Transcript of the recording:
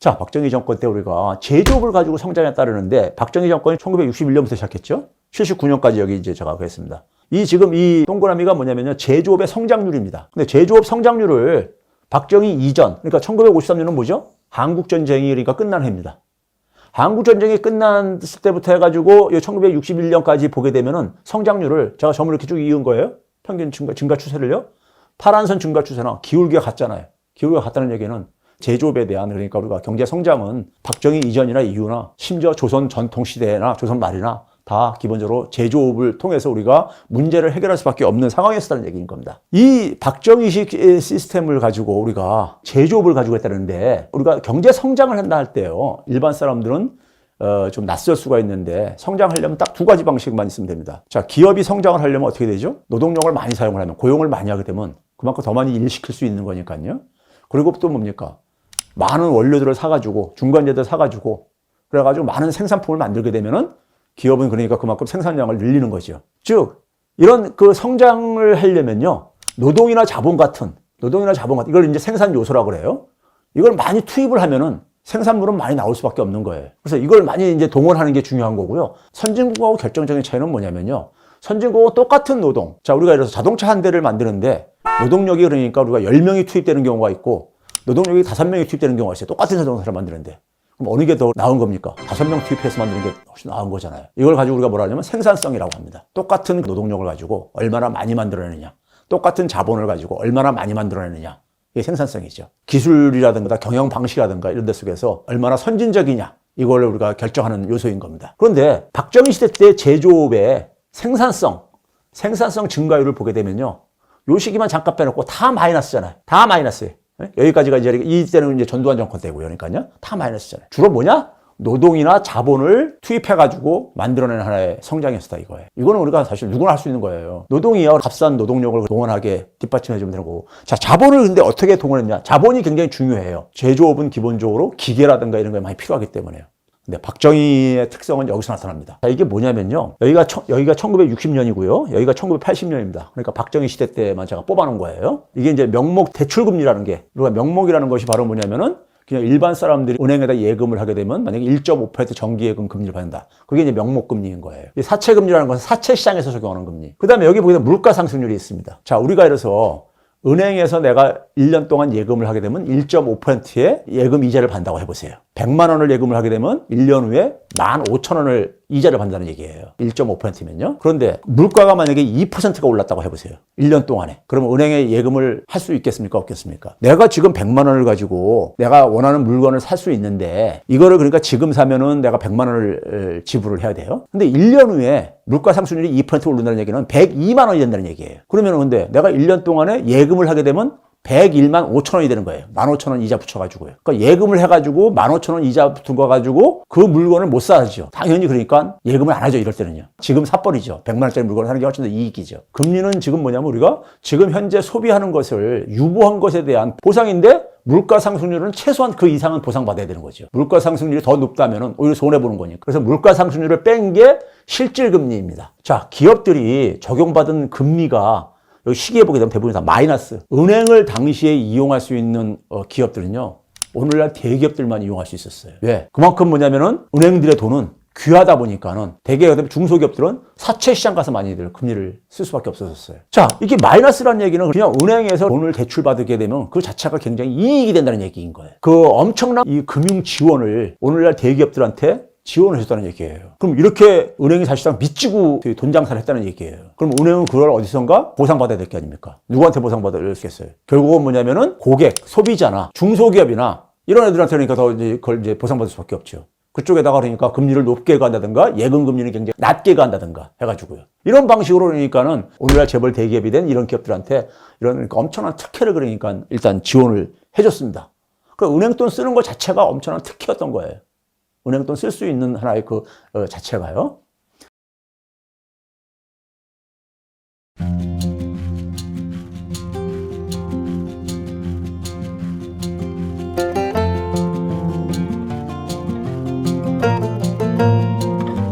자, 박정희 정권 때 우리가 제조업을 가지고 성장했다는데 박정희 정권이 1961년부터 시작했죠. 79년까지 여기 이제 제가 그랬습니다. 지금 이 동그라미가 뭐냐면요. 제조업의 성장률입니다. 근데 제조업 성장률을 박정희 이전, 그러니까 1953년은 뭐죠? 한국전쟁이 그러니까 끝난 해입니다. 한국전쟁이 끝났을 때부터 해가지고 1961년까지 보게 되면은 성장률을 제가 점을 이렇게 쭉 이은 거예요. 평균 증가 추세를요. 파란선 증가 추세나 기울기가 같잖아요. 기울기가 같다는 얘기는 제조업에 대한 그러니까 우리가 경제 성장은 박정희 이전이나 이후나 심지어 조선 전통시대나 조선 말이나 다 기본적으로 제조업을 통해서 우리가 문제를 해결할 수밖에 없는 상황이었다는 얘기인 겁니다. 이 박정희식 시스템을 가지고 우리가 제조업을 가지고 했다는데 우리가 경제 성장을 한다 할 때요. 일반 사람들은 좀 낯설 수가 있는데 성장하려면 딱 두 가지 방식만 있으면 됩니다. 자, 기업이 성장을 하려면 어떻게 되죠? 노동력을 많이 사용을 하면 고용을 많이 하게 되면 그만큼 더 많이 일시킬 수 있는 거니까요. 그리고 또 뭡니까? 많은 원료들을 사가지고 중간재들 사가지고 그래가지고 많은 생산품을 만들게 되면은 기업은 그러니까 그만큼 생산량을 늘리는 거죠. 즉 이런 그 성장을 하려면요 노동이나 자본 같은 이걸 이제 생산 요소라고 그래요. 이걸 많이 투입을 하면은 생산물은 많이 나올 수밖에 없는 거예요. 그래서 이걸 많이 이제 동원하는 게 중요한 거고요. 선진국하고 결정적인 차이는 뭐냐면요. 선진국은 똑같은 노동. 자, 우리가 예를 들어서 자동차 한 대를 만드는데 노동력이 그러니까 우리가 10명이 투입되는 경우가 있고 노동력이 5명이 투입되는 경우가 있어요. 똑같은 자동차를 만드는데. 그럼 어느 게 더 나은 겁니까? 5명 투입해서 만드는 게 훨씬 나은 거잖아요. 이걸 가지고 우리가 뭐라 하냐면 생산성이라고 합니다. 똑같은 노동력을 가지고 얼마나 많이 만들어내느냐. 똑같은 자본을 가지고 얼마나 많이 만들어내느냐. 이게 생산성이죠. 기술이라든가 경영 방식이라든가 이런 데 속에서 얼마나 선진적이냐. 이걸 우리가 결정하는 요소인 겁니다. 그런데 박정희 시대 때 제조업의 생산성 증가율을 보게 되면요. 요 시기만 잠깐 빼놓고 다 마이너스잖아요. 다 마이너스예요. 여기까지가 이때는 이제 전두환 정권 때고요. 그러니까요. 다 마이너스잖아요. 주로 뭐냐? 노동이나 자본을 투입해가지고 만들어내는 하나의 성장이었다 이거예요. 이거는 우리가 사실 누구나 할 수 있는 거예요. 노동이요. 값싼 노동력을 동원하게 뒷받침해주면 되는 거고. 자, 자본을 근데 어떻게 동원했냐? 자본이 굉장히 중요해요. 제조업은 기본적으로 기계라든가 이런 게 많이 필요하기 때문에요. 근데 박정희의 특성은 여기서 나타납니다. 자, 이게 뭐냐면요. 여기가 1960년이고요. 여기가 1980년입니다. 그러니까 박정희 시대 때만 제가 뽑아놓은 거예요. 이게 이제 명목 대출금리라는 게, 우리가 명목이라는 것이 바로 뭐냐면은 그냥 일반 사람들이 은행에다 예금을 하게 되면 만약에 1.5% 정기예금 금리를 받는다. 그게 이제 명목금리인 거예요. 사채금리라는 것은 사채시장에서 적용하는 금리. 그 다음에 여기 보게 되면 물가상승률이 있습니다. 자, 우리가 이래서 은행에서 내가 1년 동안 예금을 하게 되면 1.5%의 예금 이자를 받는다고 해보세요. 100만 원을 예금을 하게 되면 1년 후에 15,000원을 이자를 받는다는 얘기예요. 1.5%면요. 그런데 물가가 만약에 2%가 올랐다고 해보세요. 1년 동안에. 그러면 은행에 예금을 할 수 있겠습니까? 없겠습니까? 내가 지금 100만 원을 가지고 내가 원하는 물건을 살 수 있는데 이거를 그러니까 지금 사면은 내가 100만 원을 지불을 해야 돼요. 근데 1년 후에 물가 상승률이 2% 오른다는 얘기는 102만 원이 된다는 얘기예요. 그러면 근데 내가 1년 동안에 예금을 하게 되면 101만 5천 원이 되는 거예요. 15,000원 이자 붙여가지고요. 그러니까 예금을 해가지고 15,000원 이자 붙은 거 가지고 그 물건을 못 사죠. 당연히 그러니까 예금을 안 하죠. 이럴 때는요. 지금 사버리죠. 100만 원짜리 물건을 사는 게 훨씬 더 이익이죠. 금리는 지금 뭐냐면 우리가 지금 현재 소비하는 것을 유보한 것에 대한 보상인데 물가 상승률은 최소한 그 이상은 보상받아야 되는 거죠. 물가 상승률이 더 높다면 오히려 손해보는 거니까. 그래서 물가 상승률을 뺀 게 실질금리입니다. 자, 기업들이 적용받은 금리가 여기 시기에 보게 되면 대부분 다 마이너스. 은행을 당시에 이용할 수 있는 기업들은요. 오늘날 대기업들만 이용할 수 있었어요. 왜? 그만큼 뭐냐면은 은행들의 돈은 귀하다 보니까는 대개 중소기업들은 사채시장 가서 많이들 금리를 쓸 수밖에 없었어요. 자, 이게 마이너스라는 얘기는 그냥 은행에서 돈을 대출받게 되면 그 자체가 굉장히 이익이 된다는 얘기인 거예요. 그 엄청난 이 금융 지원을 오늘날 대기업들한테 지원을 해줬다는 얘기예요. 그럼 이렇게 은행이 사실상 미치고 돈 장사를 했다는 얘기예요. 그럼 은행은 그걸 어디선가 보상받아야 될 게 아닙니까? 누구한테 보상받아야 되겠어요? 결국은 뭐냐면은 고객, 소비자나 중소기업이나 이런 애들한테 그러니까 더 이제 그걸 이제 보상받을 수밖에 없죠. 그쪽에다가 그러니까 금리를 높게 간다든가 예금 금리는 굉장히 낮게 간다든가 해가지고요. 이런 방식으로 그러니까는 오늘날 재벌 대기업이 된 이런 기업들한테 이런 그러니까 엄청난 특혜를 그러니까 일단 지원을 해줬습니다. 그 은행 돈 쓰는 것 자체가 엄청난 특혜였던 거예요. 은행 돈 쓸 수 있는 하나의 그 자체가요.